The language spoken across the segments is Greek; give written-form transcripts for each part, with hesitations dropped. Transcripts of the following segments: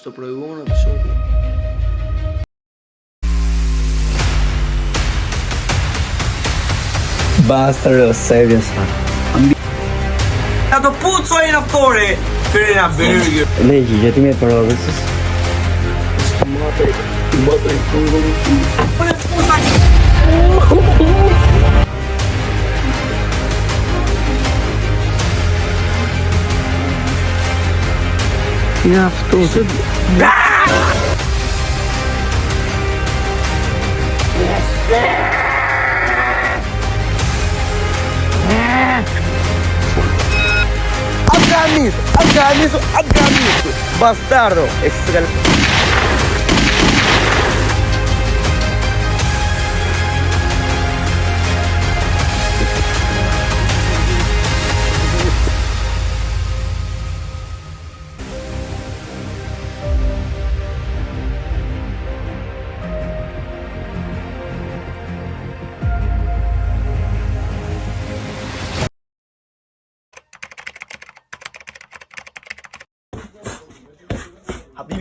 στο προηγούμενο επεισόδιο. Μπάσταρδο, σέβιασα. Να το πούτσο είναι αυτό ρε! Φέρε ένα μπέργερ. Λέγει, γιατί με πρόδωσες. Ωραία, πούσα! Τι είναι αυτό. Αφγανίσου, μπαστάρδο. Έχεις καλή.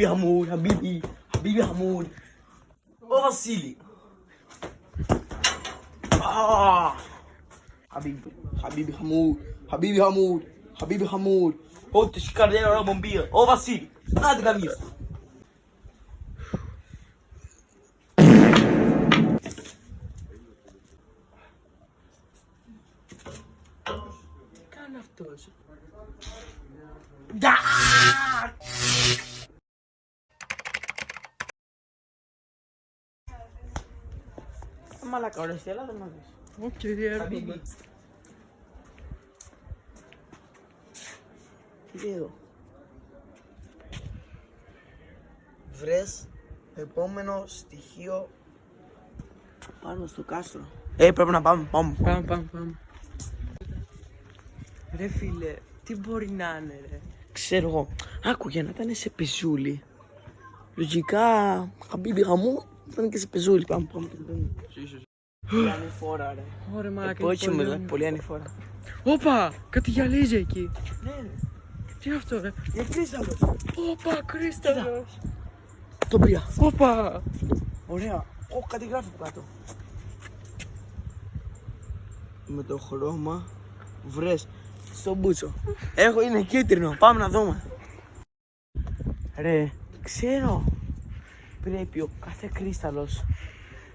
حبيبي حمود حبيبي حمود وصيلي حبيبي حمود هو تشكر لنا ولا بومبير او وصيلي هذا قميص كان افتوش Μαλάκα, ωραία, στη Ελλάδα να δεις. Οκ, έρχομαι. Τι εδώ. Βρες επόμενο στοιχείο πάνω στο κάστρο. Πρέπει να πάμε. Πάμε. Ρε φίλε, τι μπορεί να είναι ρε. Ξέρω εγώ, άκουγε να ήταν σε πεζούλι. Λογικά, χαμπίμπι γαμού, ήταν και σε πεζούλι. Πάμε. Πολύ ανηφόρα ρε. Ωραία, μαλάκα. Όχι μου δηλαδή, πολύ ανηφόρα. Όπα, κάτι γυαλίζει εκεί. Ναι ρε, Τι είναι αυτό ρε. είναι κρίσταλος. Όπα, κρίσταλος. Το πήρα. Όπα. Ωραία, κάτι γράφει από κάτω. Με το χρώμα, βρες στο μπούτσο. Είναι κίτρινο, πάμε να δούμε. Ρε, ξέρω. Πρέπει ο κάθε κρίσταλος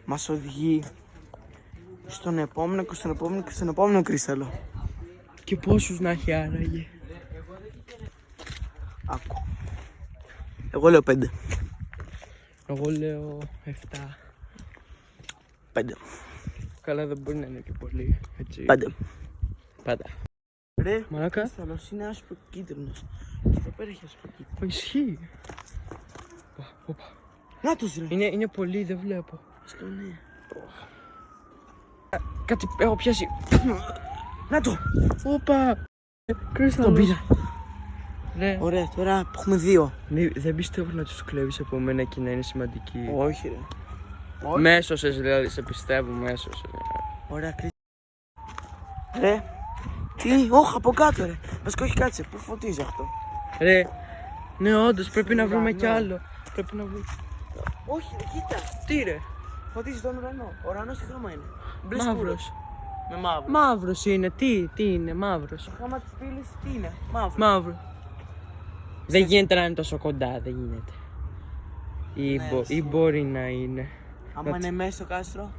μας οδηγεί στον επόμενο και στον επόμενο κρίσταλο. Και πόσους να έχει άραγε. Άκου. Εγώ λέω 5. Εγώ λέω 7. 5. Καλά, δεν μπορεί να είναι και πολύ. Έτσι. 5. Πάντα. Ρε, Μαλάκα. ο κρίσταλος είναι άσπρο κίτρινος. Και εδώ πέρα έχει άσπρο κίτρινο. Ισχύει. Όπα. Να τους ρε. Είναι πολύ, δεν βλέπω. Ναι. Κάτι έχω πιάσει. Να το. Όπα. Τον Κρίσταλος. πήρα. Ρε. Ωραία, τώρα έχουμε 2. Ναι, δεν πιστεύω να τους κλέβεις από μένα και να είναι σημαντική. Όχι ρε. Όχι. Μέσωσες δηλαδή, σε πιστεύω μέσωσες. Ωραία, κρίστα. Ρε. Τι, όχι από κάτω ρε. Βασικά όχι κάτσε, πού φωτίζει αυτό. Ρε. Ναι, όντως πρέπει να βρούμε κι άλλο. Πρέπει να βρούμε. Όχι, ρε, κοίτα. Τι ρε. Φωτίζει τον ουρανό. Ο ουρανός τι χρώμα είναι. Μπλε Μαύρος. σκούρος. Με μαύρο. Μαύρος είναι, τι είναι, μαύρος. Το χρώμα της πύλης τι είναι. Μαύρο. Μαύρο. Δεν γίνεται να είναι τόσο κοντά, δεν γίνεται. Ή μπορεί να είναι. Άμα είναι μέσα στο κάστρο.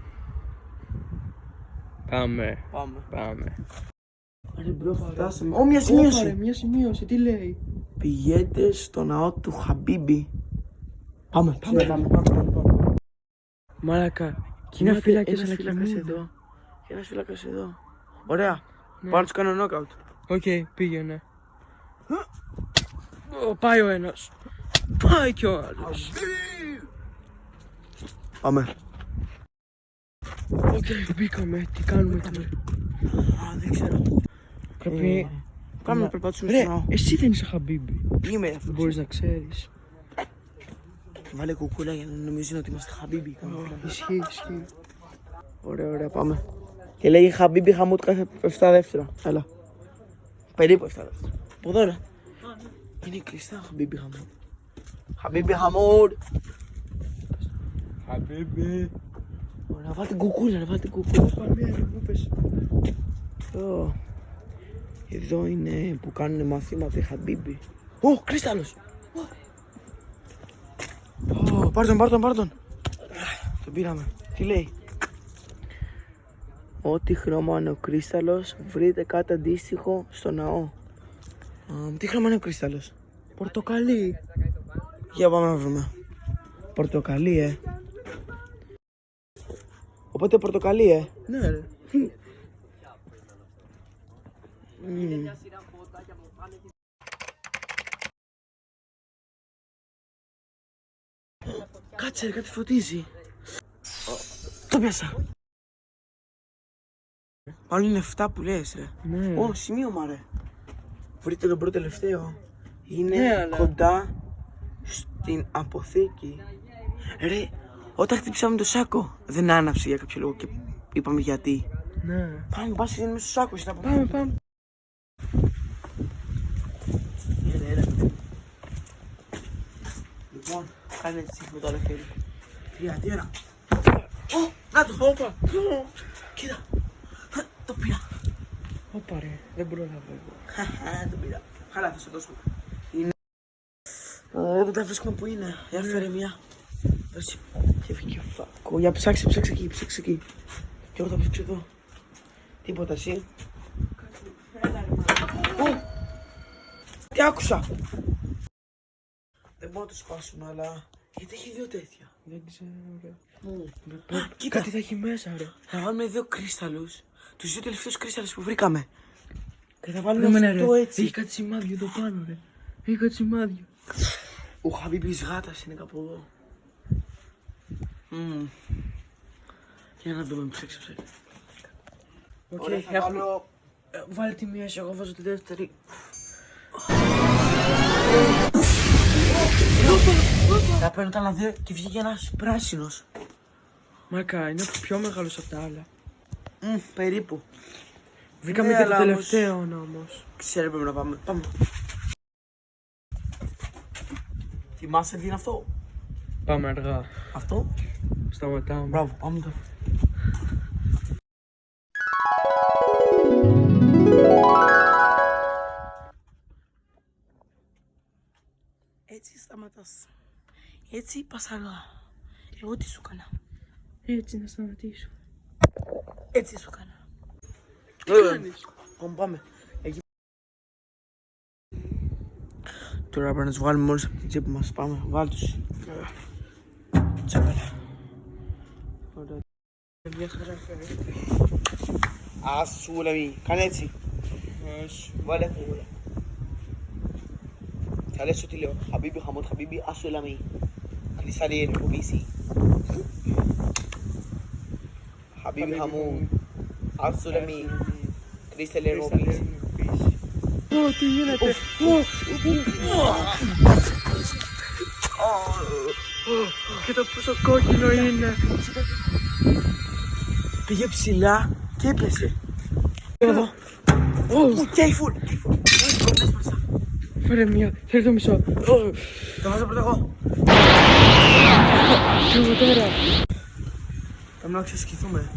Πάμε. Ρε μπρο, φτάσαμε. Μια σημείωση. Μια σημείωση, τι λέει. Πηγαίνετε στο ναό του Χαμπίμπι. Πάμε. Μαλάκα. Και είναι φύλακες αλλά εδώ. Και ένας φύλακας εδώ. Ωραία. Πάω να τους κάνω νόκαουτ. Οκ, πήγαινε. Πάει ο ένας. Πάει κι ο άλλος. Πάμε. Οκ, μπήκαμε. Τι κάνουμε τώρα. Δεν ξέρω. Πρέπει... Πάμε να περπατήσουμε Ρε, στο ναό. εσύ δεν είσαι χαμπίμπι. Είμαι αυτό. Μπορείς να ξέρεις. Βάλε κουκούλα για να νομίζουν ότι είμαστε Χαμπίμπι. Ισχύει. Ωραία, πάμε. Και λέγει Χαμπίμπι Χαμούτ κάθε 7 δεύτερα. Έλα. Περίπου 7 δεύτερα. Από εδώ ρε. Είναι κλειστά Χαμπίμπι Χαμούτ. Χαμπίμπι Χαμούρ. Χαμπίμπι. Να βάλει την κουκούλα, να βάλει την κουκούλα. Εδώ είναι που κάνουν μαθήματα οι Χαμπίμπι. Ω, κρίσταλος. Πάρ' τον. Τον πήραμε. Τι λέει? Ό,τι χρώμα είναι ο κρίσταλος, βρείτε κάτι αντίστοιχο στο ναό. Τι χρώμα είναι ο κρίσταλος? Πορτοκαλί. Για πάμε να βρούμε. Πορτοκαλί, Οπότε πορτοκαλί, Ναι, ρε. Κάτσε ρε, κάτι φωτίζει. Το πιάσα. Μάλλον είναι 7 που λες, ρε. Ναι. Ω, σημείωμα, ρε. Βρείτε τον πρώτο τελευταίο. Είναι Ναι, αλλά- κοντά στην αποθήκη. Ρε, όταν χτυπήσαμε το σάκο, δεν άναψε για κάποιο λόγο και είπαμε γιατί. Ναι. Πάμε, πας είναι μέσα στο σάκο, στην αποθήκη. Πάμε. Έλα. Λοιπόν, κάνε έτσι με το άλλο χέρι. 3, 2, 1. Ω, να το. Όπα. Κοίτα. Το πήρα. Όπα ρε, δεν πρόλαβα εγώ. Το πήρα. Χαρά, θα σε δώσω. Είναι... δεν τα βρίσκουμε που είναι. Για φέρε μια. Έτσι. Και βγήκε φάκο. Για ψάξε εκεί. Και εγώ θα ψάξω εδώ. Τίποτα εσύ. Τι άκουσα. Δεν μπορώ να το σπάσουμε, αλλά... Γιατί έχει 2 τέτοια. Δεν ξέρω ρε. Κοίτα. Κάτι θα έχει μέσα ρε. Θα βάλουμε 2 κρίσταλους. Τους 2 τελευταίους κρίσταλους που βρήκαμε. Και θα βάλουμε Περίμενε, αυτό ρε. έτσι. Έχει κάτι σημάδι εδώ πάνω ρε. Έχει κάτι σημάδι. Ο Χαμπίμπης γάτας είναι κάπου εδώ. Για να δούμε, ψάξε. Οκ, Ωραία, θα έχουμε... βάλω... Βάλε τη μία, εγώ βάζω τη δεύτερη. Θα παίρνω τα άλλα 2 και βγήκε ένας πράσινος. Μαρκά, είναι πιο μεγάλος από τα άλλα. Περίπου. Βρήκαμε Ναι, και το αλλά όμως- τελευταίο όμως. Ξέρω πρέπει να πάμε. Πάμε. Θυμάσαι τι είναι αυτό? Πάμε αργά. Αυτό. Σταματάμε. Μπράβο, πάμε τώρα. Έτσι σταματάς. Έτσι πας αργά. Εγώ τι σου έκανα? Έτσι να σταματήσω. Έτσι σου έκανα. Πάμε. Εκεί. Τώρα πρέπει να τους βγάλουμε μόλις από την τσέπη μας. Πάμε, βγάλ' τους. Τσέπελα. Μια χαρά φαίνεται. Άσου λεμί, κάνε έτσι. Βάλε χούλα. Θα λες ό,τι λέω. Χαμπίμπι, χαμότ, χαμπίμπι, άσου λεμί. Κρυστάλλι είναι φοβήσει. Χαμπίμπι, χαμού, άσου λεμί. Κρυστάλλι είναι φοβήσει. Ω, τι γίνεται. Και το πόσο κόκκινο είναι. Πήγε ψηλά και έπεσε. Εδώ. Κέιφουλ. Φέρε μία, φέρε το μισό. Το βάζω πρώτα εγώ. Και εγώ τώρα. Πρέπει να ξεσκηθούμε.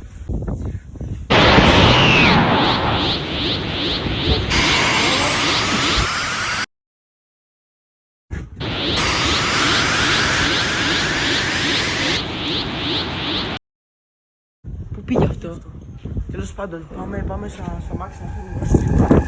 Πού πήγε αυτό? Τέλος πάντων, πάμε στο μάξι να φύγουμε.